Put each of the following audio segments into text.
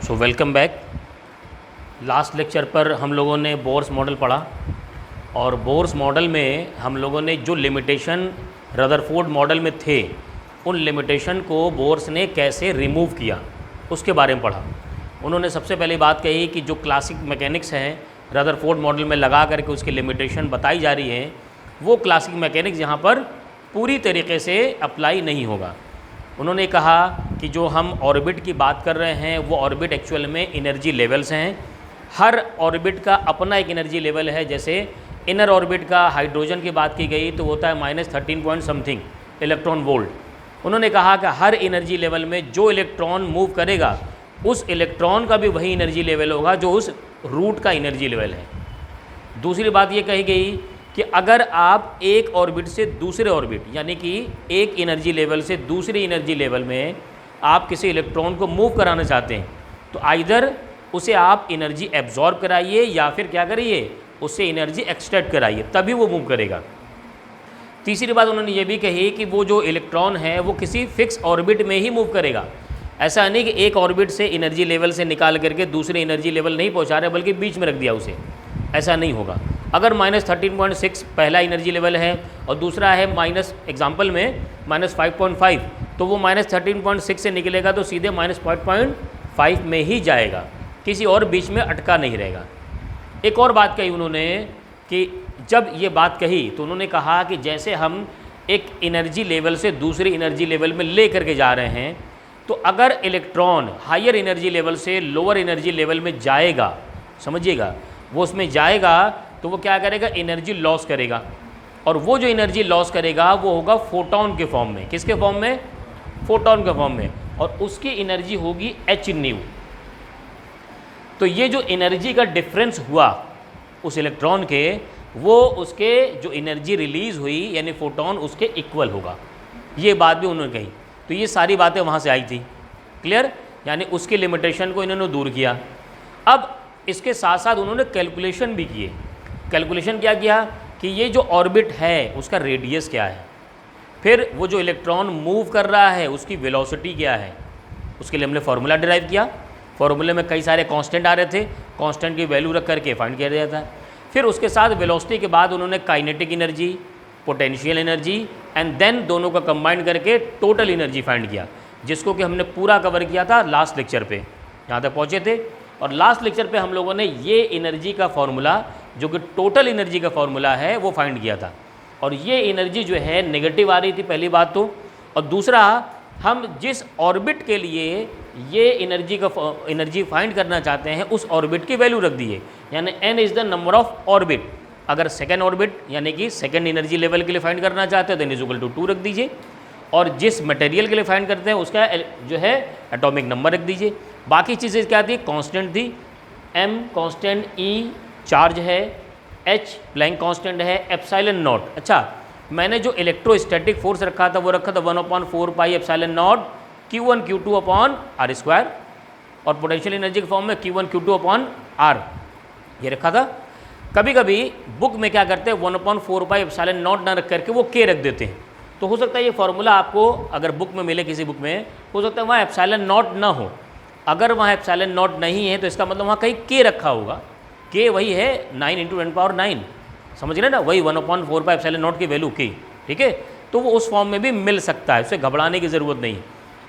So welcome back. Last lecture पर हम लोगों ने बोर्स मॉडल पढ़ा और बोर्स मॉडल में हम लोगों ने जो लिमिटेशन रदरफोर्ड मॉडल में थे उन लिमिटेशन को बोर्स ने कैसे रिमूव किया उसके बारे में पढ़ा। उन्होंने सबसे पहले बात कही कि जो क्लासिक मैकेनिक्स हैं रदरफोर्ड मॉडल में लगा करके उसकी लिमिटेशन बताई जा रही है वो क्लासिक मैकेनिक्स यहाँ पर पूरी तरीके से अप्लाई नहीं होगा। उन्होंने कहा कि जो हम ऑर्बिट की बात कर रहे हैं वो ऑर्बिट एक्चुअल में एनर्जी लेवल्स हैं। हर ऑर्बिट का अपना एक एनर्जी लेवल है। जैसे इनर ऑर्बिट का हाइड्रोजन की बात की गई तो होता है -13 पॉइंट समथिंग इलेक्ट्रॉन वोल्ट। उन्होंने कहा कि हर एनर्जी लेवल में जो इलेक्ट्रॉन मूव करेगा उस इलेक्ट्रॉन का भी वही एनर्जी लेवल होगा जो उस रूट का एनर्जी लेवल है। दूसरी बात ये कही गई कि अगर आप एक ऑर्बिट से दूसरे ऑर्बिट यानी कि एक एनर्जी लेवल से दूसरी एनर्जी लेवल में आप किसी इलेक्ट्रॉन को मूव कराना चाहते हैं तो आइदर उसे आप एनर्जी एब्जॉर्ब कराइए या फिर क्या करिए उससे एनर्जी एक्सट्रैक्ट कराइए तभी वो मूव करेगा। तीसरी बात उन्होंने ये भी कही कि वो जो इलेक्ट्रॉन है वो किसी फिक्स ऑर्बिट में ही मूव करेगा। ऐसा नहीं कि एक ऑर्बिट से एनर्जी लेवल से निकाल करके दूसरे एनर्जी लेवल नहीं पहुंचा रहे बल्कि बीच में रख दिया उसे, ऐसा नहीं होगा। अगर -13.6 पहला एनर्जी लेवल है और दूसरा है एग्जाम्पल में -5.5 तो वो -13.6 से निकलेगा तो सीधे -5.5 में ही जाएगा, किसी और बीच में अटका नहीं रहेगा। एक और बात कही उन्होंने कि जब ये बात कही तो उन्होंने कहा कि जैसे हम एक एनर्जी लेवल से दूसरी एनर्जी लेवल में ले करके जा रहे हैं तो अगर इलेक्ट्रॉन हायर एनर्जी लेवल से लोअर एनर्जी लेवल में जाएगा, समझिएगा वो उसमें जाएगा तो वो क्या करेगा एनर्जी लॉस करेगा और वो जो एनर्जी लॉस करेगा वो होगा फोटोन के फॉर्म में। किसके फॉर्म में? फोटोन के फॉर्म में। और उसकी एनर्जी होगी h न्यू। तो ये जो एनर्जी का डिफरेंस हुआ उस इलेक्ट्रॉन के वो उसके जो एनर्जी रिलीज़ हुई यानी फोटोन उसके इक्वल होगा। ये बात भी उन्होंने कही। तो ये सारी बातें वहाँ से आई थी। क्लियर? यानी उसकी लिमिटेशन को इन्होंने दूर किया। अब इसके साथ साथ उन्होंने कैलकुलेशन भी किए। कैलकुलेशन क्या किया कि ये जो ऑर्बिट है उसका रेडियस क्या है, फिर वो जो इलेक्ट्रॉन मूव कर रहा है उसकी वेलोसिटी क्या है, उसके लिए हमने फार्मूला डिराइव किया। फार्मूले में कई सारे कांस्टेंट आ रहे थे, कांस्टेंट की वैल्यू रख करके फाइंड किया जाता है। फिर उसके साथ वेलोसिटी के बाद उन्होंने kinetic energy, potential energy and then दोनों का कंबाइन करके टोटल एनर्जी फाइंड किया, जिसको कि हमने पूरा कवर किया था लास्ट लेक्चर पे, यहाँ तक पहुँचे थे। और लास्ट लेक्चर पे हम लोगों ने ये एनर्जी का फार्मूला जो कि टोटल एनर्जी का फार्मूला है वो फाइंड किया था। और ये एनर्जी जो है नेगेटिव आ रही थी पहली बात तो, और दूसरा हम जिस ऑर्बिट के लिए ये एनर्जी फाइंड करना चाहते हैं उस ऑर्बिट की वैल्यू रख दी है, यानी n is the number of orbit. अगर सेकेंड ऑर्बिट यानी कि सेकेंड एनर्जी लेवल के लिए फाइंड करना चाहते हैं तो n इक्वल टू 2 रख दीजिए, और जिस मटेरियल के लिए फाइंड करते हैं उसका जो है एटॉमिक नंबर रख दीजिए। बाकी चीज़ें क्या थी? कांस्टेंट थी, m कांस्टेंट, e चार्ज है, h प्लैंक कांस्टेंट है, एप्सिलॉन नॉट। अच्छा, मैंने जो इलेक्ट्रोस्टैटिक फोर्स रखा था वो रखा था 1/4 pi epsilon not Q1 Q2 upon R square, और पोटेंशियल एनर्जी के फॉर्म में Q1 Q2 अपॉन R ये रखा था। कभी कभी बुक में क्या करते हैं 1/4 पाई एप्सिलॉन नॉट ना रख करके वो K रख देते हैं। तो हो सकता है ये फार्मूला आपको अगर बुक में मिले, किसी बुक में हो सकता है वहाँ एप्सिलॉन नॉट ना हो। अगर वहाँ एप्सिलॉन नॉट नहीं है तो इसका मतलब वहाँ कहीं K रखा होगा। K वही है 9 × 10⁹, समझ रहे ना, वही 1/4 पाई एप्सिलॉन नॉट की वैल्यू K, ठीक है। तो वो उस फॉर्म में भी मिल सकता है, उससे घबराने की ज़रूरत नहीं।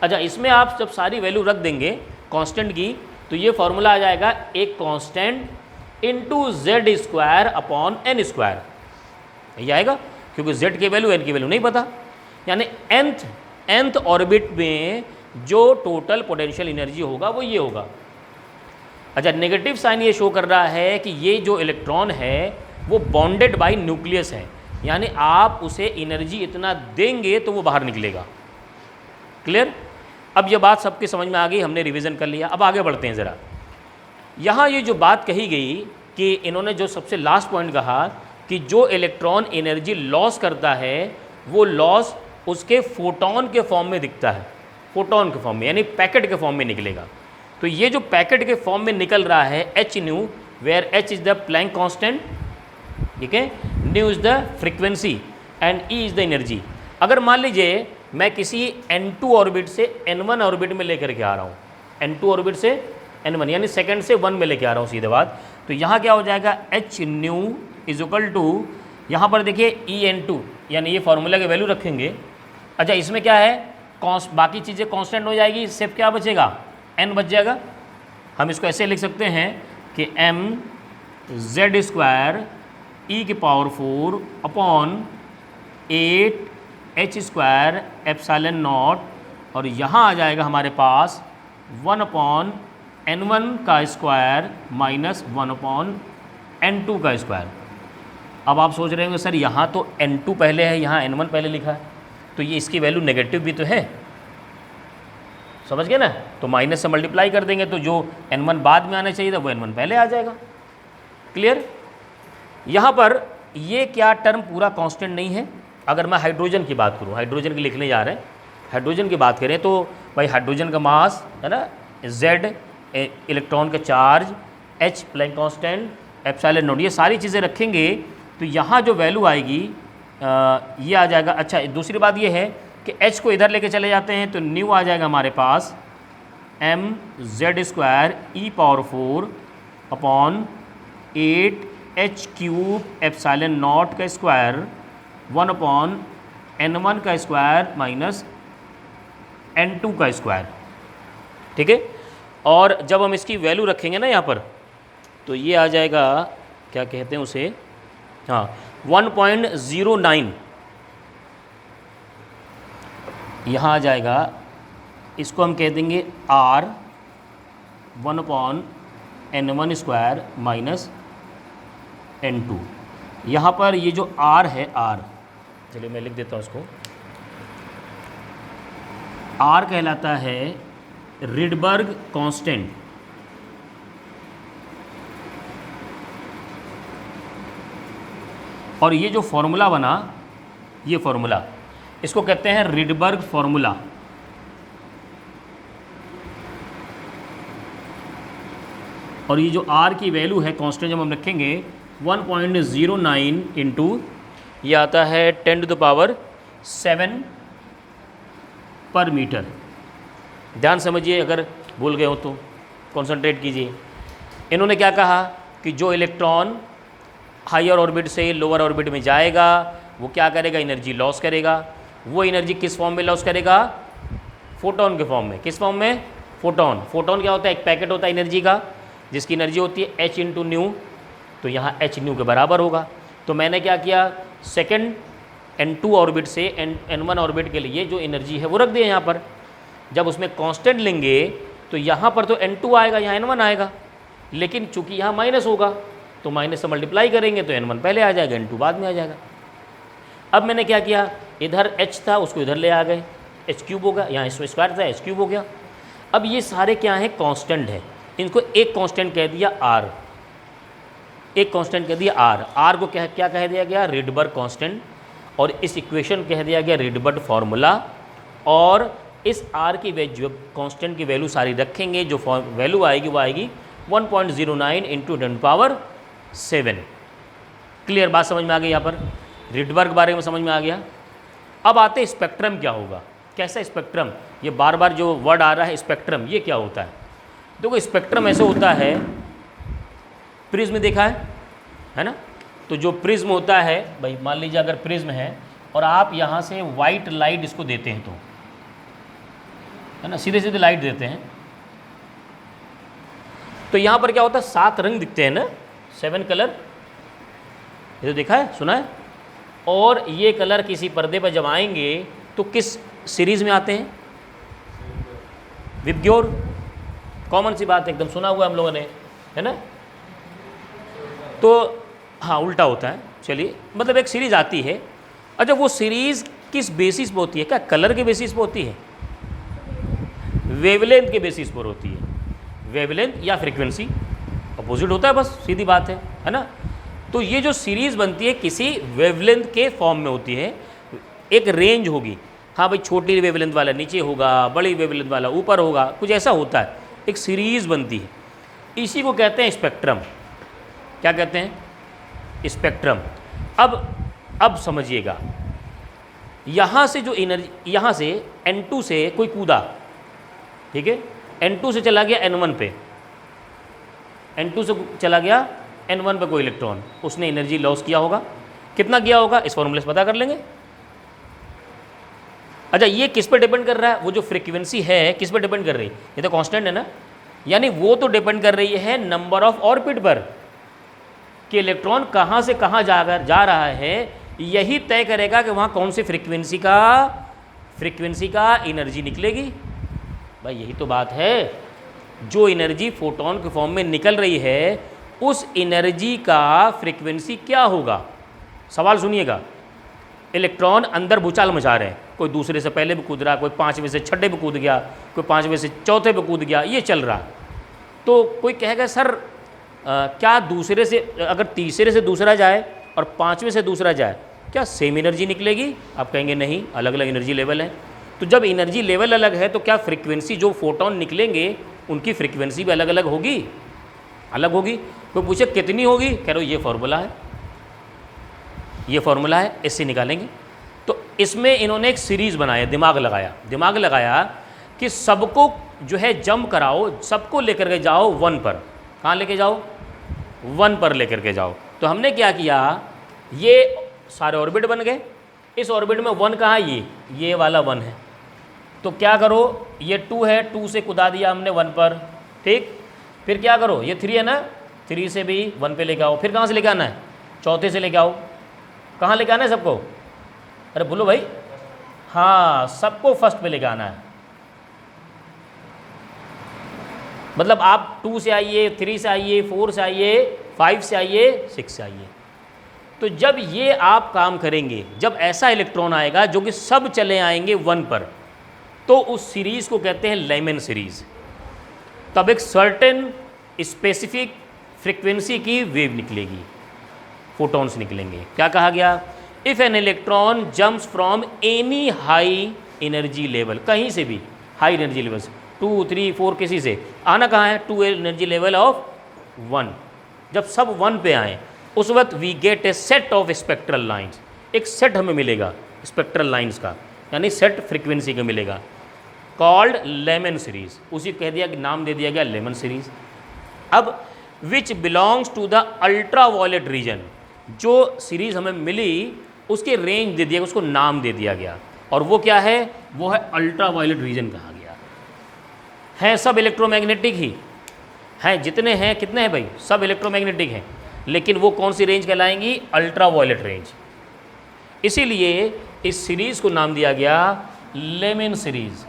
अच्छा, इसमें आप जब सारी वैल्यू रख देंगे कांस्टेंट की तो ये फार्मूला आ जाएगा एक constant into z square upon n square, ये आएगा क्योंकि z की वैल्यू n की वैल्यू नहीं पता। यानी nth ऑर्बिट में जो टोटल पोटेंशियल एनर्जी होगा वो ये होगा। अच्छा, नेगेटिव साइन ये शो कर रहा है कि ये जो इलेक्ट्रॉन है वो बॉन्डेड बाय न्यूक्लियस है, यानी आप उसे एनर्जी इतना देंगे तो वो बाहर निकलेगा। क्लियर? अब ये बात सबकी समझ में आ गई, हमने रिवीजन कर लिया। अब आगे बढ़ते हैं ज़रा। यहाँ ये जो बात कही गई कि इन्होंने जो सबसे लास्ट पॉइंट कहा कि जो इलेक्ट्रॉन एनर्जी लॉस करता है वो लॉस उसके फोटोन के फॉर्म में दिखता है, फोटोन के फॉर्म में यानी पैकेट के फॉर्म में निकलेगा। तो ये जो पैकेट के फॉर्म में निकल रहा है h nu, where h is the Planck constant, ठीक है, nu is the frequency and e is the energy. अगर मान लीजिए मैं किसी n2 ऑर्बिट से n1 ऑर्बिट में लेकर के आ रहा हूँ, n2 ऑर्बिट से N1, यानी सेकंड से 1 में लेके आ रहा हूँ सीधे बात। तो यहाँ क्या हो जाएगा, h nu is equal to, यहाँ पर देखिए EN2, यानी ये फार्मूला की वैल्यू रखेंगे। अच्छा इसमें क्या है, बाकी चीज़ें कांस्टेंट हो जाएगी, सिर्फ क्या बचेगा, n बच जाएगा। हम इसको ऐसे लिख सकते हैं कि m z स्क्वायर e की power 4 upon 8 h square epsilon not, और यहाँ आ जाएगा हमारे पास 1 अपॉन n1 का स्क्वायर माइनस 1 अपॉन n2 का स्क्वायर। अब आप सोच रहे होंगे सर यहाँ तो n2 पहले है, यहाँ n1 पहले लिखा है, तो ये इसकी वैल्यू नेगेटिव भी तो है, समझ गए ना। तो माइनस से मल्टीप्लाई कर देंगे तो जो n1 बाद में आना चाहिए था वो n1 पहले आ जाएगा। क्लियर। यहाँ पर ये क्या टर्म पूरा कांस्टेंट नहीं है। अगर मैं हाइड्रोजन की बात करूँ, हाइड्रोजन की लिखने जा रहे हैं, हाइड्रोजन की बात करें तो भाई हाइड्रोजन का मास है ना, Z इलेक्ट्रॉन का charge, H Planck constant, epsilon naught, ये सारी चीज़ें रखेंगे तो यहाँ जो वैल्यू आएगी ये आ जाएगा। अच्छा दूसरी बात ये है कि H को इधर लेके चले जाते हैं तो न्यू आ जाएगा हमारे पास m z square e power 4 upon 8 h cube epsilon not का स्क्वायर 1 अपॉन n1 का स्क्वायर माइनस n2 का स्क्वायर। ठीक है। और जब हम इसकी वैल्यू रखेंगे ना यहाँ पर, तो ये आ जाएगा, क्या कहते हैं उसे, हाँ 1.09 यहाँ आ जाएगा। इसको हम कह देंगे R 1 upon n1 square minus n2। यहाँ पर ये जो R है, R, चलिए मैं लिख देता हूँ इसको, R कहलाता है रिडबर्ग कांस्टेंट। और ये जो फॉर्मूला बना, ये फॉर्मूला, इसको कहते हैं रिडबर्ग फॉर्मूला। और ये जो R की वैल्यू है कांस्टेंट जब हम रखेंगे 1.09 इंटू, ये आता है 10⁻⁷ पर मीटर। ध्यान समझिए, अगर भूल गए हो तो कॉन्सेंट्रेट कीजिए। इन्होंने क्या कहा कि जो इलेक्ट्रॉन हायर ऑर्बिट से लोअर ऑर्बिट में जाएगा वो क्या करेगा, एनर्जी लॉस करेगा। वो एनर्जी किस फॉर्म में लॉस करेगा, फोटोन के फॉर्म में। किस फॉर्म में, फोटोन। फोटोन क्या होता है, एक पैकेट होता है एनर्जी का, जिसकी एनर्जी होती है h इंटू न्यू, तो यहाँ h न्यू के बराबर होगा। तो मैंने क्या किया, सेकंड n2 ऑर्बिट से n1 ऑर्बिट के लिए जो एनर्जी है वो रख दिया यहाँ पर। जब उसमें कांस्टेंट लेंगे तो यहाँ पर तो n2 आएगा, यहाँ n1 आएगा, लेकिन चूंकि यहाँ माइनस होगा तो माइनस से मल्टीप्लाई करेंगे तो n1 पहले आ जाएगा, n2 बाद में आ जाएगा। अब मैंने क्या किया, इधर h था उसको इधर ले आ गए, h क्यूब होगा, यहाँ स्क्वायर था h क्यूब हो गया। अब ये सारे क्या हैं, कांस्टेंट है। इनको एक कांस्टेंट कह दिया r, एक कांस्टेंट कह दिया r को क्या कह दिया गया, रिडबर्ग कांस्टेंट। और इस इक्वेशन कह दिया गया रिडबर्ग फार्मूला। और इस r की वैल्यू, कांस्टेंट की वैल्यू सारी रखेंगे, जो वैल्यू आएगी वो आएगी 1.09 इंटू 10⁻⁷। क्लियर, बात समझ में आ गई। यहाँ पर रिडबर्ग बारे में समझ में आ गया। अब आते हैं स्पेक्ट्रम क्या होगा, कैसा स्पेक्ट्रम। ये बार बार जो वर्ड आ रहा है स्पेक्ट्रम, ये क्या होता है। देखो स्पेक्ट्रम ऐसे होता है, प्रिज्म देखा है ना। तो जो प्रिज्म होता है भाई, मान लीजिए अगर प्रिज्म है और आप यहाँ से वाइट लाइट इसको देते हैं तो, है ना, सीधे सीधे लाइट देते हैं तो यहाँ पर क्या होता है, 7 रंग दिखते हैं ना, 7 कलर। ये तो देखा है, सुना है। और ये कलर किसी पर्दे पर जब आएंगे तो किस सीरीज़ में आते हैं, विबग्योर। कॉमन सी बात है, एकदम सुना हुआ हम लोगों ने, है ना। तो हाँ, उल्टा होता है। चलिए, मतलब एक सीरीज़ आती है। अच्छा, वो सीरीज़ किस बेसिस पर होती है, क्या कलर के बेसिस पर होती है, वेवलेंथ के बेसिस पर होती है। वेवलेंथ या फ्रीक्वेंसी अपोजिट होता है, बस सीधी बात है ना। तो ये जो सीरीज़ बनती है किसी वेवलेंथ के फॉर्म में होती है, एक रेंज होगी। हाँ भाई, छोटी वेवलेंथ वाला नीचे होगा, बड़ी वेवलेंथ वाला ऊपर होगा, कुछ ऐसा होता है, एक सीरीज़ बनती है। इसी को कहते हैं स्पेक्ट्रम। क्या कहते हैं, स्पेक्ट्रम। अब समझिएगा, यहाँ से जो एनर्जी, यहाँ से n2 से कोई कूदा, ठीक है, n2 से चला गया n1 पे, N2 से चला गया N1 पे कोई इलेक्ट्रॉन, उसने एनर्जी लॉस किया होगा। कितना किया होगा इस फॉर्मूले से पता कर लेंगे। अच्छा, ये किस पे डिपेंड कर रहा है? वो जो फ्रीक्वेंसी है किस पे डिपेंड कर रही है? ये तो कांस्टेंट है ना, यानी वो तो डिपेंड कर रही है नंबर ऑफ ऑर्बिट पर, कि इलेक्ट्रॉन कहाँ से कहाँ जा रहा है, यही तय करेगा कि वहाँ कौन सी फ्रीक्वेंसी का एनर्जी निकलेगी। भाई यही तो बात है, जो एनर्जी फोटोन के फॉर्म में निकल रही है उस एनर्जी का फ्रीक्वेंसी क्या होगा। सवाल सुनिएगा, इलेक्ट्रॉन अंदर भूचाल मचा रहे हैं, कोई दूसरे से पहले भी कूद रहा, कोई 5वें से 6ठे पे कूद गया, कोई 5वें से 4थे पे कूद गया, ये चल रहा। तो कोई कहेगा सर क्या दूसरे से, अगर तीसरे से दूसरा जाए और 5वें से दूसरा जाए, क्या सेम एनर्जी निकलेगी? आप कहेंगे नहीं, अलग अलग एनर्जी लेवल है। तो जब एनर्जी लेवल अलग है तो क्या फ्रीक्वेंसी, जो फोटोन निकलेंगे उनकी फ्रीक्वेंसी भी अलग अलग होगी? अलग होगी। कोई पूछे कितनी होगी, कह रहे हो ये फॉर्मूला है, ये फॉर्मूला है, इससे निकालेंगे। तो इसमें इन्होंने एक सीरीज़ बनाया, दिमाग लगाया कि सबको जो है जंप कराओ, सबको लेकर के जाओ 1 पर। कहाँ लेके जाओ? 1 पर लेकर के जाओ। तो हमने क्या किया, ये सारे ऑर्बिट बन गए, इस ऑर्बिट में 1 कहाँ है? ये वाला 1 है। तो क्या करो, ये 2 है, 2 से कुदा दिया हमने 1 पर, ठीक। फिर क्या करो, ये 3 है ना, 3 से भी 1 पे लेके आओ। फिर कहाँ से लेके आना है? चौथे से लेके आओ। कहाँ लेके आना है सबको? अरे बोलो भाई, हाँ, सबको फर्स्ट पे लेके आना है। मतलब आप 2 से आइए, 3 से आइए, 4 से आइए, 5 से आइए, 6 से आइए। तो जब ये आप काम करेंगे, जब ऐसा इलेक्ट्रॉन आएगा जो कि सब चले आएंगे 1 पर, तो उस सीरीज़ को कहते हैं लेमन सीरीज़। तब एक सर्टेन स्पेसिफिक फ्रीक्वेंसी की वेव निकलेगी, फोटॉन्स निकलेंगे। क्या कहा गया? If an electron jumps from any high energy level, कहीं से भी हाई एनर्जी लेवल से, 2, 3, 4 किसी से आना कहाँ है? 2 एनर्जी लेवल ऑफ 1। जब सब 1 पे आएँ उस वक्त we get a set of spectral lines, एक सेट हमें मिलेगा स्पेक्ट्रल लाइन्स का, यानी सेट फ्रीक्वेंसी का मिलेगा, कॉल्ड लेमन सीरीज़। उसी कह दिया कि नाम दे दिया गया लेमन सीरीज़। अब which belongs to the ultraviolet region, जो सीरीज़ हमें मिली उसके रेंज दे दिया, उसको नाम दे दिया गया, और वो क्या है? वो है अल्ट्रा वायलेट रीजन कहा गया है। सब इलेक्ट्रोमैग्नेटिक ही हैं, जितने हैं, कितने हैं भाई? सब इलेक्ट्रोमैग्नेटिक हैं, लेकिन वो कौन सी रेंज कहलाएंगी? Ultra violet range. इसीलिए इस सीरीज़ को नाम दिया गया लेमन सीरीज़।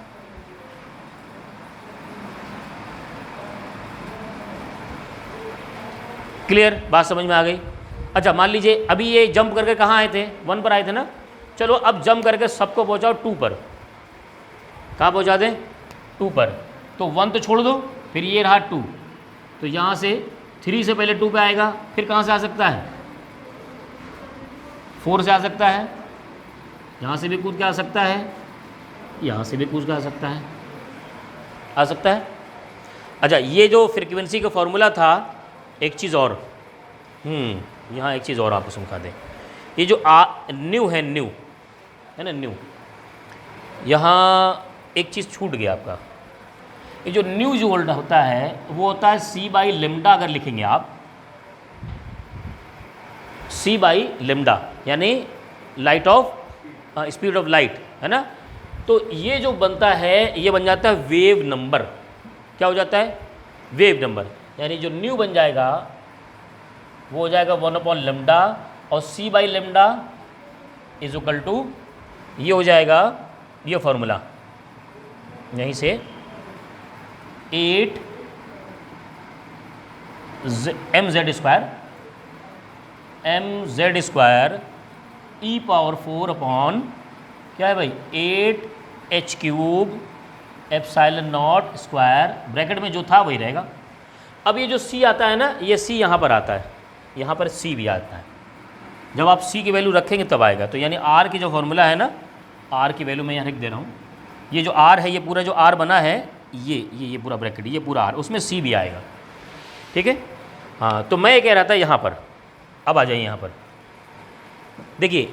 क्लियर? बात समझ में आ गई? अच्छा, मान लीजिए अभी ये जंप करके कहाँ आए थे? 1 पर आए थे ना। चलो अब जंप करके सबको पहुँचाओ 2 पर। कहाँ पहुँचा दें? 2 पर। तो 1 तो छोड़ दो, फिर ये रहा 2, तो यहाँ से 3 से पहले 2 पे आएगा, फिर कहाँ से आ सकता है? 4 से आ सकता है, यहाँ से भी कूद के आ सकता है, यहाँ से भी कूद के आ सकता है, आ सकता है। अच्छा, ये जो फ्रीक्वेंसी का फॉर्मूला था, एक चीज़ और, यहाँ एक चीज़ और आपको समझा दें। ये जो न्यू है, न्यू है ना, न्यू, यहाँ एक चीज़ छूट गया आपका। ये जो न्यू जो होता है वो होता है c/λ। अगर लिखेंगे आप c/λ, यानी light of speed of light, है ना। तो ये जो बनता है, ये बन जाता है वेव नंबर। क्या हो जाता है? Wave number. यानी जो न्यू बन जाएगा वो हो जाएगा 1/λ, और c/λ इज इक्वल टू, ये हो जाएगा ये फॉर्मूला, यहीं से 8 mz स्क्वायर e⁴ अपॉन क्या है भाई? 8h³ ε0 स्क्वायर, ब्रैकेट में जो था वही रहेगा। अब ये जो c आता है ना, ये c यहाँ पर आता है, यहाँ पर c भी आता है। जब आप c की वैल्यू रखेंगे तब आएगा। तो यानी r की जो फॉर्मूला है ना, r की वैल्यू मैं यहाँ लिख दे रहा हूँ। ये जो r है, ये पूरा जो r बना है, ये पूरा ब्रैकेट, ये पूरा r, उसमें c भी आएगा, ठीक है। हाँ, तो मैं ये कह रहा था यहाँ पर, अब आ जाइए यहाँ पर। देखिए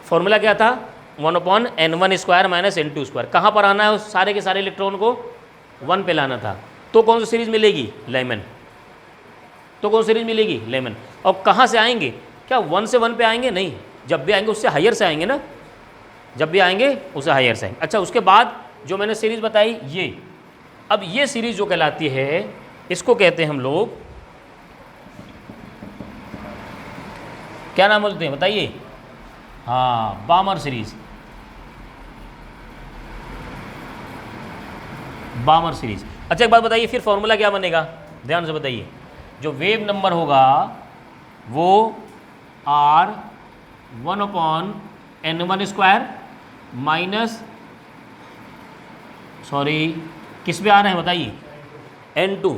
फॉर्मूला क्या था? 1/n1 square minus n2 square. कहाँ पर आना है? उस सारे के सारे इलेक्ट्रॉन को 1 पे लाना था। तो कौन सी सीरीज़ मिलेगी? लेमन। तो कौन सीरीज मिलेगी? लेमन। और कहाँ से आएंगे? क्या 1 से 1 पे आएंगे? नहीं, जब भी आएंगे उससे हायर से आएंगे ना, जब भी आएंगे उससे हायर से आएंगे। अच्छा, उसके बाद जो मैंने सीरीज़ बताई ये, अब ये सीरीज़ जो कहलाती है इसको कहते हैं हम लोग, क्या नाम बोलते हैं बताइए? हाँ, बामर सीरीज़। बामर सीरीज़। अच्छा, एक बात बताइए, फिर फॉर्मूला क्या बनेगा? ध्यान से बताइए। जो वेव नंबर होगा वो R1/N1² माइनस, सॉरी किस पे आ रहे हैं बताइए? N2।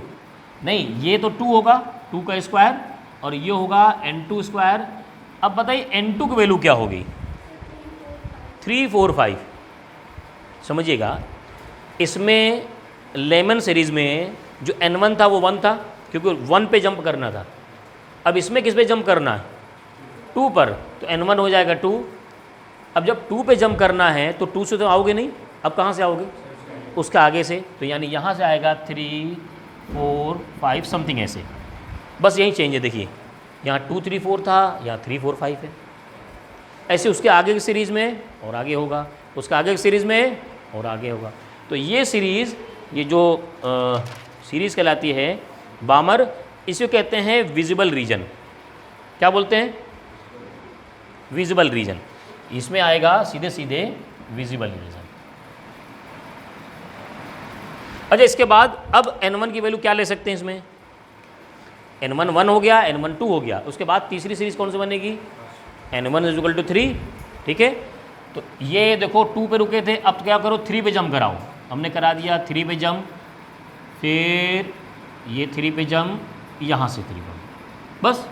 नहीं, ये तो 2 होगा, 2 का स्क्वायर, और ये होगा N2²। अब बताइए N2 की वैल्यू क्या होगी? 3, 4, 5। समझिएगा, इसमें लेमन सीरीज़ में जो N1 था वो 1 था, क्योंकि 1 पे जंप करना था। अब इसमें किस पे जंप करना है? 2 पर, तो N1 हो जाएगा 2। अब जब 2 पे जंप करना है तो 2 से तो आओगे नहीं, अब कहाँ से आओगे? उसके आगे से, तो यानी यहाँ से आएगा 3, 4, 5 समथिंग ऐसे। बस यही चेंज है, देखिए यहाँ 2, 3, 4 था, यहाँ 3, 4, 5 है। ऐसे उसके आगे की सीरीज़ में और आगे होगा, उसके आगे की सीरीज़ में और आगे होगा। तो ये सीरीज़, ये जो सीरीज़ कहलाती है बामर, इसे कहते हैं विजिबल रीजन। क्या बोलते हैं? Visible region. इसमें आएगा सीधे सीधे विजिबल रीजन। अच्छा, इसके बाद अब N1 की वैल्यू क्या ले सकते हैं इसमें? N1 1 हो गया, N1 2 हो गया। उसके बाद तीसरी सीरीज़ कौन सी बनेगी? N1 = 3। ठीक है, तो ये देखो 2 पे रुके थे, अब तो क्या करो 3 पे जंप कराओ। हमने करा दिया 3 पे जंप, फिर ये 3 पे जंप, यहाँ से 3 पे, बस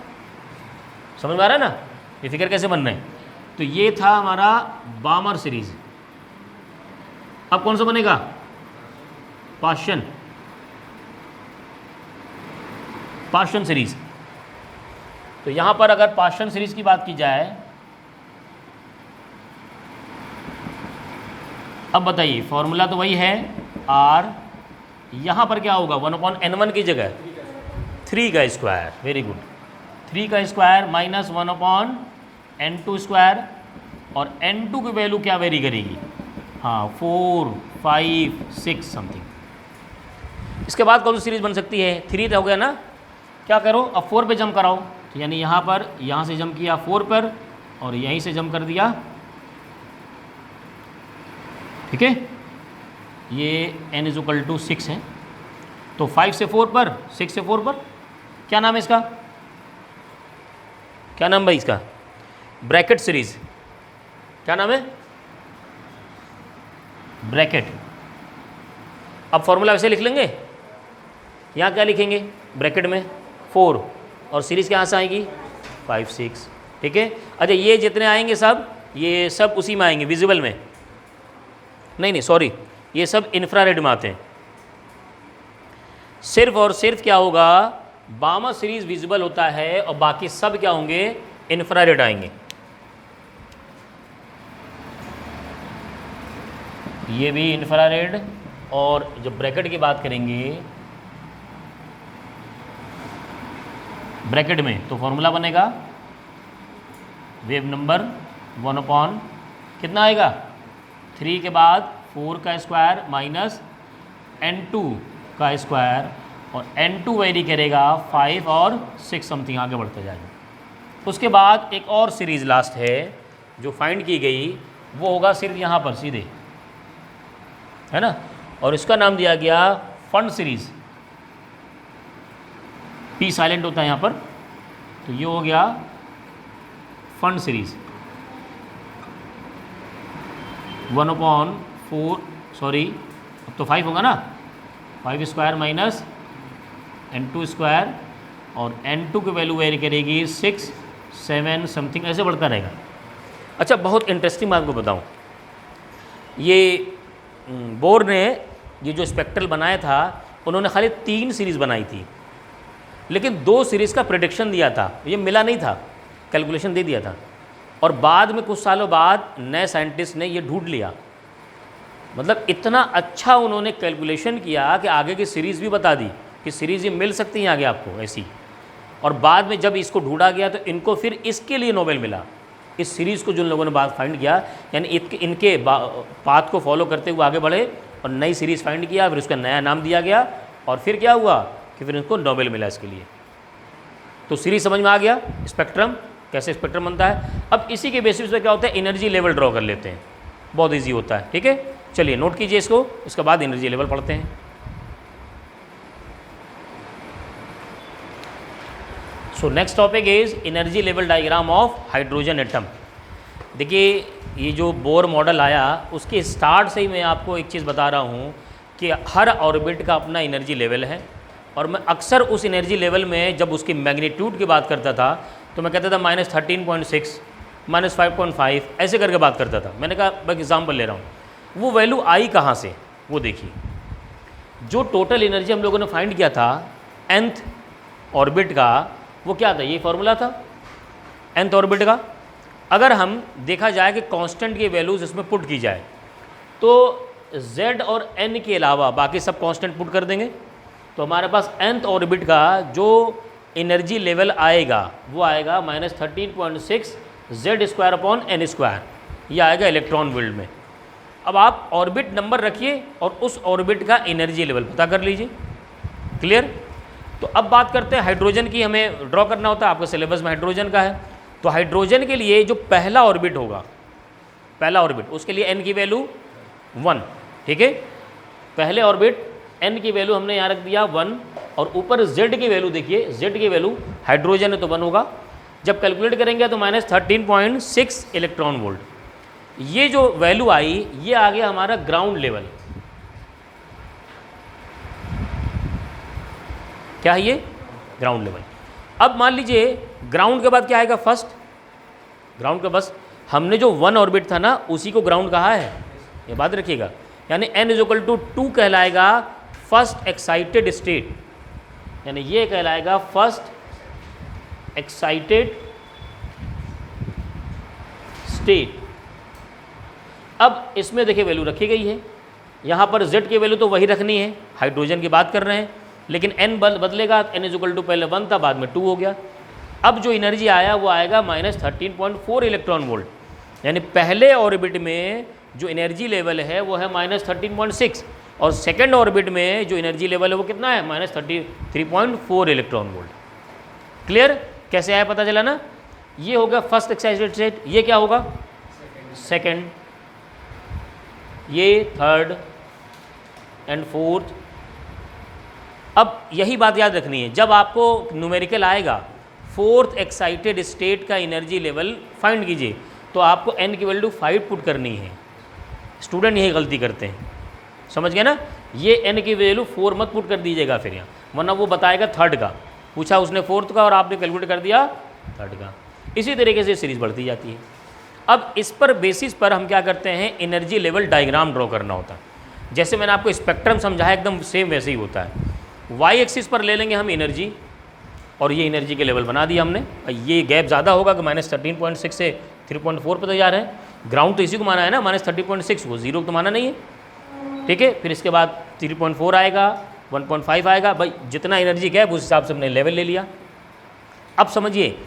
समझ में आ रहा है ना ये फिगर कैसे बन रहे हैं? तो ये था हमारा बामर सीरीज़। अब कौन सा बनेगा? Persian series. तो यहाँ पर अगर पार्शियन सीरीज़ की बात की जाए, अब बताइए फॉर्मूला तो वही है R, यहाँ पर क्या होगा? 1/N1 की जगह 3 का स्क्वायर। वेरी गुड, 3 का स्क्वायर माइनस 1/N2², और N2 की वैल्यू क्या वेरी करेगी? हाँ, 4, 5, 6 समथिंग। इसके बाद कौन सी सीरीज़ बन सकती है? 3 हो गया ना, क्या करो अब 4 पे जंप कराओ। तो यानी यहाँ पर, यहाँ से जंप किया 4 पर, और यहीं से जंप कर दिया। ठीक है, ये N = 6 है, तो 5 से 4 पर, 6 से 4 पर, क्या नाम है इसका? क्या नाम भाई इसका? Bracket series. क्या नाम है? ब्रैकेट। अब फॉर्मूला वैसे लिख लेंगे, यहाँ क्या लिखेंगे? ब्रैकेट में 4, और सीरीज़ कहाँ से आएगी? 5, 6। ठीक है। अच्छा, ये जितने आएंगे सब, ये सब उसी में आएंगे, विजिबल में। नहीं सॉरी, ये सब इंफ्रारेड में आते हैं। सिर्फ और सिर्फ क्या होगा? बामर सीरीज़ विजिबल होता है, और बाकी सब क्या होंगे? इंफ्रारेड आएंगे। ये भी इंफ्रारेड। और जब ब्रैकेट की बात करेंगे, ब्रैकेट में तो फॉर्मूला बनेगा वेव नंबर 1/ कितना आएगा? 3 के बाद 4 का स्क्वायर माइनस N2 का स्क्वायर, और N2 वेरी करेगा 5 और 6 समथिंग, आगे बढ़ते जाएगा। उसके बाद एक और सीरीज़ लास्ट है जो फाइंड की गई, वो होगा सिर्फ यहाँ पर सीधे, है ना, और इसका नाम दिया गया फंड सीरीज़। P साइलेंट होता है यहाँ पर, तो ये हो गया फंड सीरीज़। 1/4, सॉरी अब तो 5 होगा ना, 5 स्क्वायर माइनस N2², और N2 की वैल्यू वेरी करेगी 6, 7 समथिंग, ऐसे बढ़ता रहेगा। अच्छा, बहुत इंटरेस्टिंग बात को बताऊँ, ये बोर ने ये जो स्पेक्ट्रल बनाया था, उन्होंने खाली 3 सीरीज़ बनाई थी, लेकिन 2 सीरीज़ का प्रेडिक्शन दिया था, ये मिला नहीं था, कैलकुलेशन दे दिया था, और बाद में कुछ सालों बाद नए साइंटिस्ट ने ये ढूंढ लिया। मतलब इतना अच्छा उन्होंने कैलकुलेशन किया कि आगे की सीरीज़ भी बता दी कि सीरीज़ ये मिल सकती है आगे आपको ऐसी। और बाद में जब इसको ढूंढा गया तो इनको फिर इसके लिए नोबेल मिला, इस सीरीज़ को जिन लोगों ने बाद फाइंड किया, यानी इनके पाथ को फॉलो करते हुए आगे बढ़े और नई सीरीज़ फाइंड किया, फिर उसका नया नाम दिया गया और फिर क्या हुआ कि फिर इनको नोबेल मिला इसके लिए। तो सीरीज समझ में आ गया, स्पेक्ट्रम कैसे स्पेक्ट्रम बनता है। अब इसी के बेसिस पे क्या होता है, एनर्जी लेवल ड्रॉ कर लेते हैं, बहुत ईजी होता है। ठीक है, चलिए नोट कीजिए इसको, इसके बाद एनर्जी लेवल पढ़ते हैं। So next topic is energy level diagram of hydrogen atom. देखिए ये जो बोर मॉडल आया उसके स्टार्ट से ही मैं आपको एक चीज़ बता रहा हूँ कि हर ऑर्बिट का अपना एनर्जी लेवल है, और मैं अक्सर उस एनर्जी लेवल में जब उसकी मैग्नीट्यूड की बात करता था तो मैं कहता था -13.6 -5.5 ऐसे करके बात करता था। मैंने कहा मैं एग्जाम्पल ले रहा हूँ, वो वैल्यू आई कहाँ से, वो देखिए जो टोटल एनर्जी हम लोगों ने फाइंड किया था nth ऑर्बिट का, वो क्या था, ये फॉर्मूला था nth ऑर्बिट का। अगर हम देखा जाए कि कांस्टेंट की वैल्यूज़ इसमें पुट की जाए तो z और n के अलावा बाकी सब कांस्टेंट पुट कर देंगे, तो हमारे पास nth ऑर्बिट का जो एनर्जी लेवल आएगा वो आएगा -13.6 z²/n², ये आएगा इलेक्ट्रॉन वोल्ट में। अब आप ऑर्बिट नंबर रखिए और उस ऑर्बिट का एनर्जी लेवल पता कर लीजिए। क्लियर। तो अब बात करते हैं हाइड्रोजन की, हमें ड्रॉ करना होता है, आपका सिलेबस में हाइड्रोजन का है। तो हाइड्रोजन के लिए जो पहला ऑर्बिट होगा, पहला ऑर्बिट, उसके लिए n की वैल्यू 1। ठीक है, पहले ऑर्बिट n की वैल्यू हमने यहाँ रख दिया 1, और ऊपर z की वैल्यू देखिए, z की वैल्यू हाइड्रोजन है तो 1 होगा। जब कैलकुलेट करेंगे तो -13.6 इलेक्ट्रॉन वोल्ट, ये जो वैल्यू आई ये आ गया हमारा ग्राउंड लेवल। क्या है ये, ग्राउंड लेवल। अब मान लीजिए ग्राउंड के बाद क्या आएगा, फर्स्ट। ग्राउंड का बस हमने जो 1 ऑर्बिट था ना उसी को ग्राउंड कहा है, ये बात रखिएगा। यानी n = 2 कहलाएगा फर्स्ट एक्साइटेड स्टेट, यानी ये कहलाएगा फर्स्ट एक्साइटेड स्टेट। अब इसमें देखिए वैल्यू रखी गई है, यहाँ पर z की वैल्यू तो वही रखनी है, हाइड्रोजन की बात कर रहे हैं, लेकिन n बदलेगा। n = पहले 1 था, बाद में 2 हो गया। अब जो एनर्जी आया वो आएगा -13.4 इलेक्ट्रॉन वोल्ट, यानी पहले ऑर्बिट में जो एनर्जी लेवल है वो है -13.6, और सेकेंड ऑर्बिट में जो एनर्जी लेवल है वो कितना है, -33.4 इलेक्ट्रॉन वोल्ट। क्लियर, कैसे आया पता चला ना। ये होगा फर्स्ट एक्साइटेड स्टेट, ये क्या होगा सेकेंड, ये थर्ड एंड फोर्थ। अब यही बात याद रखनी है, जब आपको न्यूमेरिकल आएगा फोर्थ एक्साइटेड स्टेट का एनर्जी लेवल फाइंड कीजिए तो आपको n की वैल्यू 5 पुट करनी है। स्टूडेंट यही गलती करते हैं, समझ गए ना। ये n की वैल्यू 4 मत पुट कर दीजिएगा फिर यहाँ, वरना वो बताएगा थर्ड का, पूछा उसने फोर्थ का और आपने कैलकुलेट कर दिया थर्ड का। इसी तरीके से सीरीज बढ़ती जाती है। अब इस पर बेसिस पर हम क्या करते हैं, एनर्जी लेवल डायग्राम ड्रॉ करना होता है। जैसे मैंने आपको स्पेक्ट्रम समझाया एकदम सेम वैसे ही होता है। वाई एक्सिस पर ले लेंगे हम एनर्जी, और ये एनर्जी के लेवल बना दिया हमने। ये गैप ज़्यादा होगा कि -13.6 से 3.4 पर तो जा रहे हैं। ग्राउंड तो इसी को माना है ना, -30.6 वो 0 तो माना नहीं है। ठीक है, फिर इसके बाद 3.4 आएगा, 1.5 आएगा, भाई जितना एनर्जी गैप उस हिसाब से हमने लेवल ले लिया। अब समझिए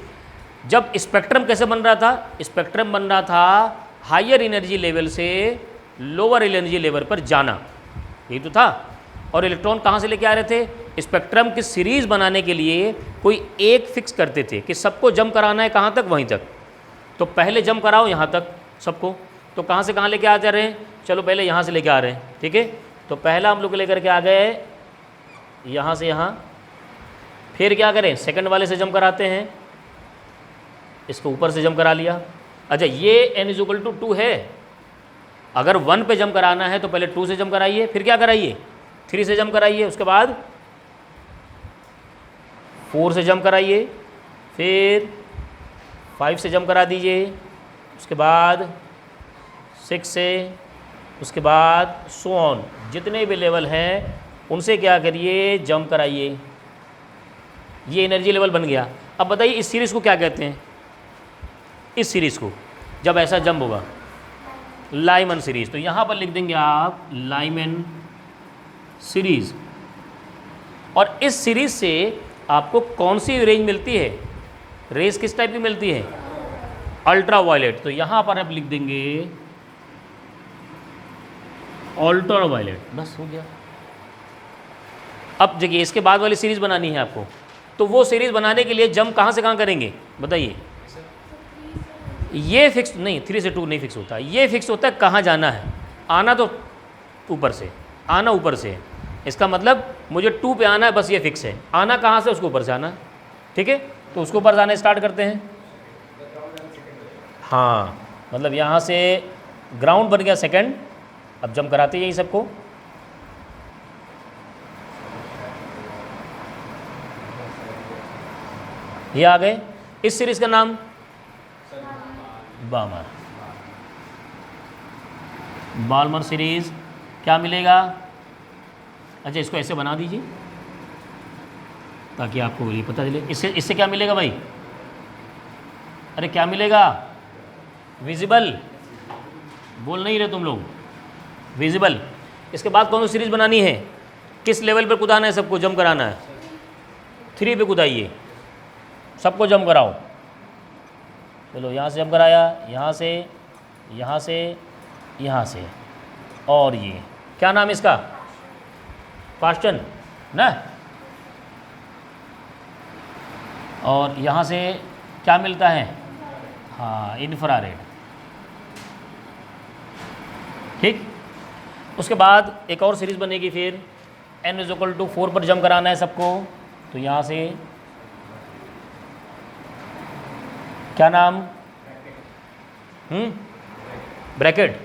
जब स्पेक्ट्रम कैसे बन रहा था, स्पेक्ट्रम बन रहा था हायर एनर्जी लेवल से लोअर एनर्जी लेवल पर जाना, यही तो था। और इलेक्ट्रॉन कहाँ से लेके आ रहे थे, स्पेक्ट्रम की सीरीज़ बनाने के लिए कोई एक फिक्स करते थे कि सबको जंप कराना है कहाँ तक, वहीं तक। तो पहले जंप कराओ यहाँ तक सबको, तो कहाँ से कहाँ लेके आ जा रहे हैं, चलो पहले यहाँ से लेके आ रहे हैं। ठीक है, तो पहला हम लोग लेकर के आ गए यहाँ से यहाँ, फिर क्या करें, सेकंड वाले से जंप कराते हैं, इसको ऊपर से जंप करा लिया। अच्छा ये n = 2 है, अगर 1 पे जंप कराना है तो पहले 2 से जंप कराइए, फिर क्या कराइए 3 से जंप कराइए, उसके बाद 4 से जंप कराइए, फिर 5 से जंप करा दीजिए, उसके बाद 6 से, उसके बाद सो ऑन, जितने भी लेवल हैं उनसे क्या करिए जंप कराइए। ये एनर्जी लेवल बन गया। अब बताइए इस सीरीज़ को क्या कहते हैं, इस सीरीज़ को जब ऐसा जंप होगा लाइमन सीरीज़। तो यहाँ पर लिख देंगे आप लाइमन सीरीज़। और इस सीरीज़ से आपको कौन सी रेंज मिलती है, रेज किस टाइप की मिलती है, अल्ट्रा वायलेट। तो यहाँ पर आप लिख देंगे अल्ट्रा वायलेट, बस हो गया। अब देखिए इसके बाद वाली सीरीज़ बनानी है आपको, तो वो सीरीज़ बनाने के लिए जंप कहाँ से कहाँ करेंगे बताइए। ये फिक्स नहीं, 3 से 2 नहीं फिक्स होता, ये फिक्स होता है कहाँ जाना है। आना तो ऊपर से, आना ऊपर से, इसका मतलब मुझे 2 पे आना है, बस ये फिक्स है। आना कहाँ से, उसको ऊपर से आना, ठीक है। तो उसको ऊपर जाना स्टार्ट करते हैं। हाँ, मतलब यहाँ से ग्राउंड बन गया सेकंड। अब जंप कराते हैं यही सबको। ये आ गए। इस सीरीज का नाम बाल्मर, बाल्मर सीरीज। क्या मिलेगा, अच्छा इसको ऐसे बना दीजिए ताकि आपको ये पता चले। इससे क्या मिलेगा भाई, अरे क्या मिलेगा, विजिबल, बोल नहीं रहे तुम लोग, विजिबल। इसके बाद कौन सी सीरीज बनानी है, किस लेवल पर कूदाना है, सबको जंप कराना है। 3 पे कूदाइए, सबको जंप कराओ। चलो यहाँ से जंप कराया, यहाँ से, यहाँ से, यहाँ से, और ये क्या नाम है इसका, फास्टन ना। और यहाँ से क्या मिलता है, हाँ इंफ्रारेड, ठीक। उसके बाद एक और सीरीज़ बनेगी फिर, n=4 पर जंप कराना है सबको। तो यहाँ से क्या नाम, ब्रैकेट,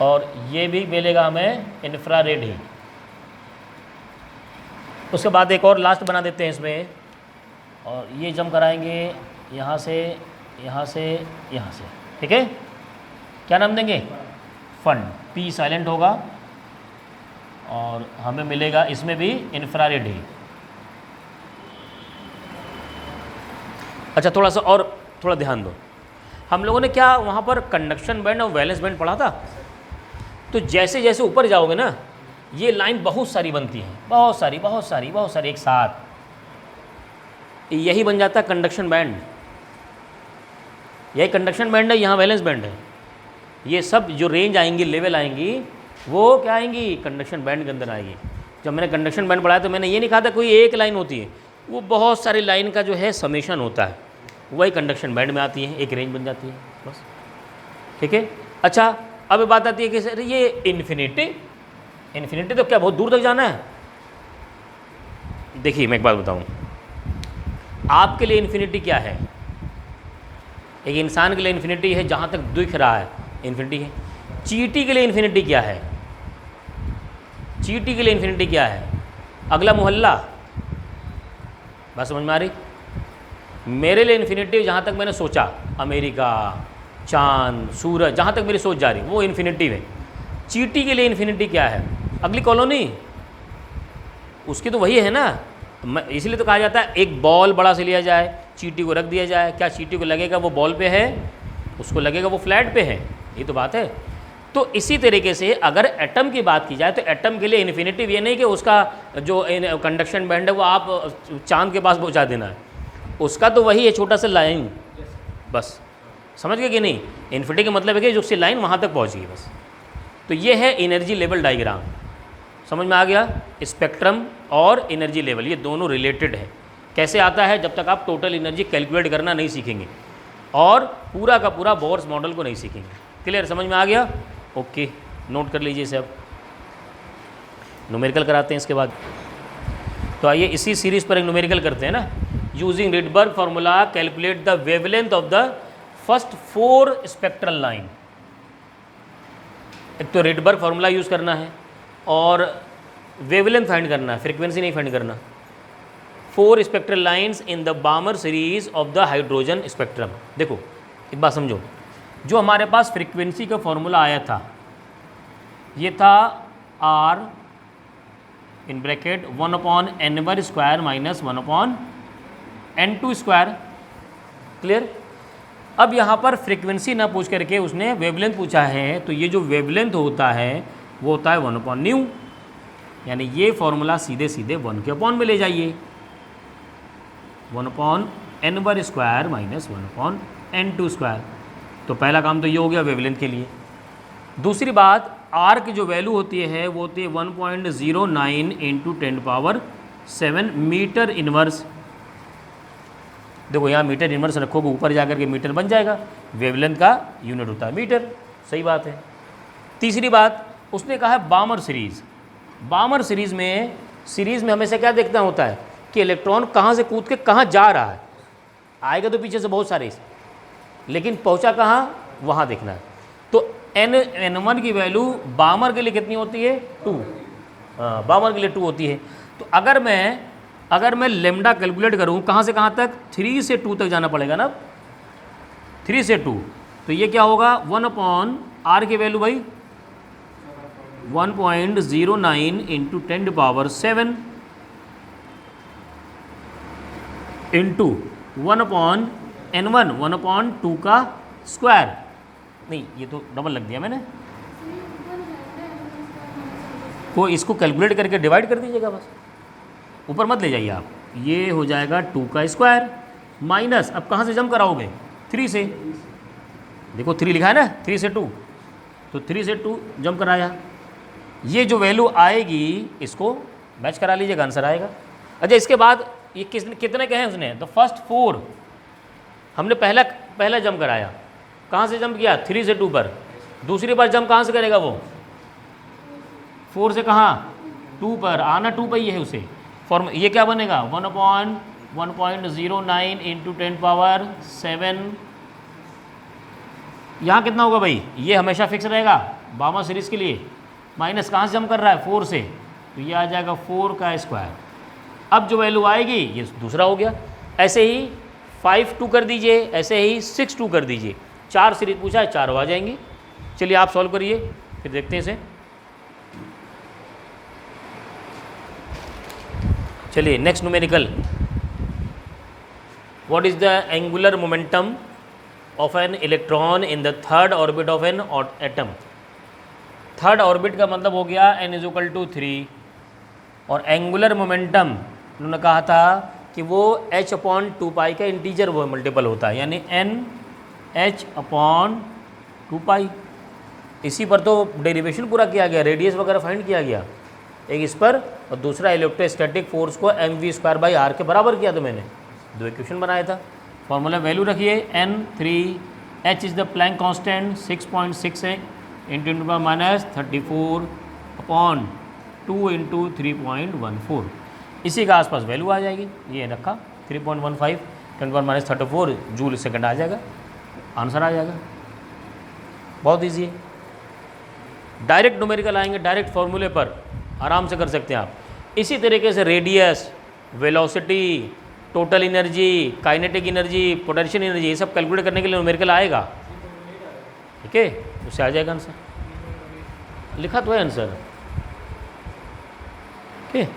और ये भी मिलेगा हमें इंफ्रारेड ही। उसके बाद एक और लास्ट बना देते हैं इसमें, और ये जंप कराएंगे यहाँ से, यहाँ से, यहाँ से, ठीक है। क्या नाम देंगे, फन, पी साइलेंट होगा, और हमें मिलेगा इसमें भी इंफ्रारेड ही। अच्छा थोड़ा सा और थोड़ा ध्यान दो, हम लोगों ने क्या वहाँ पर कंडक्शन बैंड और वैलेंस बैंड पढ़ा था। तो जैसे जैसे ऊपर जाओगे ना, ये लाइन बहुत सारी बनती हैं, बहुत सारी बहुत सारी बहुत सारी एक साथ, यही बन जाता है कंडक्शन बैंड। यही कंडक्शन बैंड है, यहाँ वैलेंस बैंड है। ये सब जो रेंज आएंगी, लेवल आएंगी, वो क्या आएंगी, कंडक्शन बैंड के अंदर आएगी। जब मैंने कंडक्शन बैंड पढ़ाया तो मैंने ये नहीं कहा था कोई एक लाइन होती है, वो बहुत सारी लाइन का जो है समेशन होता है, वही कंडक्शन बैंड में आती है, एक रेंज बन जाती है बस, ठीक है। अच्छा अब बात आती है कि सर ये इन्फिनिटी, इन्फिनिटी तो क्या बहुत दूर तक जाना है। देखिए मैं एक बात बताऊँ, आपके लिए इन्फिनिटी क्या है, एक इंसान के लिए इन्फिनिटी है जहाँ तक दिख रहा है इन्फिनिटी है। चींटी के लिए इन्फिनिटी क्या है, चींटी के लिए इन्फिनिटी क्या है, अगला मोहल्ला, बात समझ में आ रही। मेरे लिए इन्फिनिटी जहाँ तक मैंने सोचा, अमेरिका, चांद, सूरज, जहाँ तक मेरी सोच जा रही वो इन्फिनिटी है। चींटी के लिए इन्फिनिटी क्या है, अगली कॉलोनी, उसकी तो वही है ना। इसलिए तो कहा जाता है एक बॉल बड़ा से लिया जाए, चींटी को रख दिया जाए, क्या चींटी को लगेगा वो बॉल पे है, उसको लगेगा वो फ्लैट पे है, ये तो बात है। तो इसी तरीके से अगर एटम की बात की जाए तो एटम के लिए इन्फिनिटी ये नहीं कि उसका जो कंडक्शन बैंड है वो आप चांद के पास पहुंचा देना है, उसका तो वही है छोटा सा लाइन, बस समझ गए कि नहीं। इन्फिनिटी का मतलब है कि जो उसकी लाइन वहाँ तक पहुँच गई बस। तो ये है एनर्जी लेवल डायग्राम, समझ में आ गया। स्पेक्ट्रम और एनर्जी लेवल ये दोनों रिलेटेड है। कैसे आता है, जब तक आप टोटल एनर्जी कैलकुलेट करना नहीं सीखेंगे और पूरा का पूरा बोर्स मॉडल को नहीं सीखेंगे। क्लियर, समझ में आ गया, ओके। नोट कर लीजिए इसे। अब न्यूमेरिकल कराते हैं इसके बाद। तो आइए इसी सीरीज़ पर एक न्यूमेरिकल करते हैं ना। Using Rydberg formula calculate the wavelength of the first 4 spectral line. एक तो रिडबर्ग फार्मूला यूज़ करना है और वेवलेंथ फाइंड करना है, फ्रीक्वेंसी नहीं फाइंड करना। 4 spectral lines in the Balmer series of the hydrogen spectrum. देखो एक बात समझो, जो हमारे पास फ्रीक्वेंसी का फॉर्मूला आया था ये था R in bracket 1/n² minus 1/n²। Clear. अब यहाँ पर फ्रीक्वेंसी ना पूछ करके उसने वेवलेंथ पूछा है, तो ये जो वेवलेंथ होता है वो होता है 1/ν। यानी ये फॉर्मूला सीधे सीधे 1 के अपॉन में ले जाइए, 1/n² माइनस 1/n² तो पहला काम तो ये हो गया वेवलेंथ के लिए। दूसरी बात, आर की जो वैल्यू होती है वो होती है 1.09 × 10⁻⁷ मीटर इनवर्स। देखो यहाँ मीटर इनवर्स रखोगे, ऊपर जाकर के मीटर बन जाएगा, वेवलेंथ का यूनिट होता है मीटर, सही बात है। तीसरी बात, उसने कहा है बामर सीरीज़। बामर सीरीज़ में हमेशा क्या देखना होता है कि इलेक्ट्रॉन कहाँ से कूद के कहाँ जा रहा है। आएगा तो पीछे से बहुत सारे, लेकिन पहुँचा कहाँ, वहाँ देखना है। तो n1 की वैल्यू बामर के लिए कितनी होती है, 2। बामर के लिए 2 होती है। तो अगर मैं लेमडा कैलकुलेट करूँ, कहाँ से कहाँ तक, 3 से 2 तक जाना पड़ेगा ना, 3 से 2। तो ये क्या होगा, 1/r की वैल्यू भाई 1.09 × 10⁻⁷ इंटू 1/n1 1/2 का स्क्वायर। नहीं, ये तो डबल लग दिया मैंने, को इसको कैलकुलेट करके डिवाइड कर दीजिएगा बस, ऊपर मत ले जाइए आप। ये हो जाएगा 2 का स्क्वायर माइनस, अब कहाँ से जम कराओगे, 3 से। देखो 3 लिखा है ना, 3 से 2, तो 3 से 2 जम कराया। ये जो वैल्यू आएगी इसको मैच करा लीजिएगा, आंसर आएगा। अच्छा, इसके बाद ये कितने कहे उसने, द फर्स्ट 4 हमने पहला जम कराया, कहाँ से जंप किया, 3 से 2 पर। दूसरी बार जंप कहाँ से करेगा वो, 4 से कहाँ, 2 पर। आना 2 पर ही है उसे। फॉर्म ये क्या बनेगा, 1/1.09 × 10⁻⁷। यहाँ कितना होगा भाई, ये हमेशा फिक्स रहेगा बामर सीरीज़ के लिए। माइनस कहाँ से जंप कर रहा है, 4 से, तो ये आ जाएगा 4 का स्क्वायर। अब जो वैल्यू आएगी ये दूसरा हो गया। ऐसे ही 5 2 कर दीजिए, ऐसे ही 6 2 कर दीजिए। 4 सीरीज पूछा है, 4 आ जाएंगी। चलिए आप सॉल्व करिए, फिर देखते हैं इसे। चलिए next numerical, what is the angular momentum of an electron in the third orbit of an atom. Third orbit का मतलब हो गया n = 3, और एंगुलर मोमेंटम उन्होंने कहा था कि वो h/2π का इंटीजर वो मल्टीपल होता है, यानी NH/2π। इसी पर तो डेरिवेशन पूरा किया गया, रेडियस वगैरह फाइंड किया गया, एक इस पर और दूसरा इलेक्ट्रोस्टैटिक फोर्स को mv² के बराबर किया था मैंने, 2 इक्वेशन बनाया था। फॉर्मूला वैल्यू रखिए, n3, h is the Planck constant 6.6 है, × 10⁻34/2 × 3.14, इसी का आसपास वैल्यू आ जाएगी। ये रखा 3.15 × 10⁻34 जूल सेकंड आ जाएगा, आंसर आ जाएगा। बहुत ईजी है। डायरेक्ट न्यूमेरिकल आएंगे, डायरेक्ट फॉर्मूले पर आराम से कर सकते हैं आप। इसी तरीके से radius, velocity, total energy, kinetic energy, potential energy, ये सब कैलकुलेट करने के लिए न्यूमेरिकल आएगा, ठीक है, उससे आ जाएगा आंसर। लिखा तो है आंसर, ठीक है।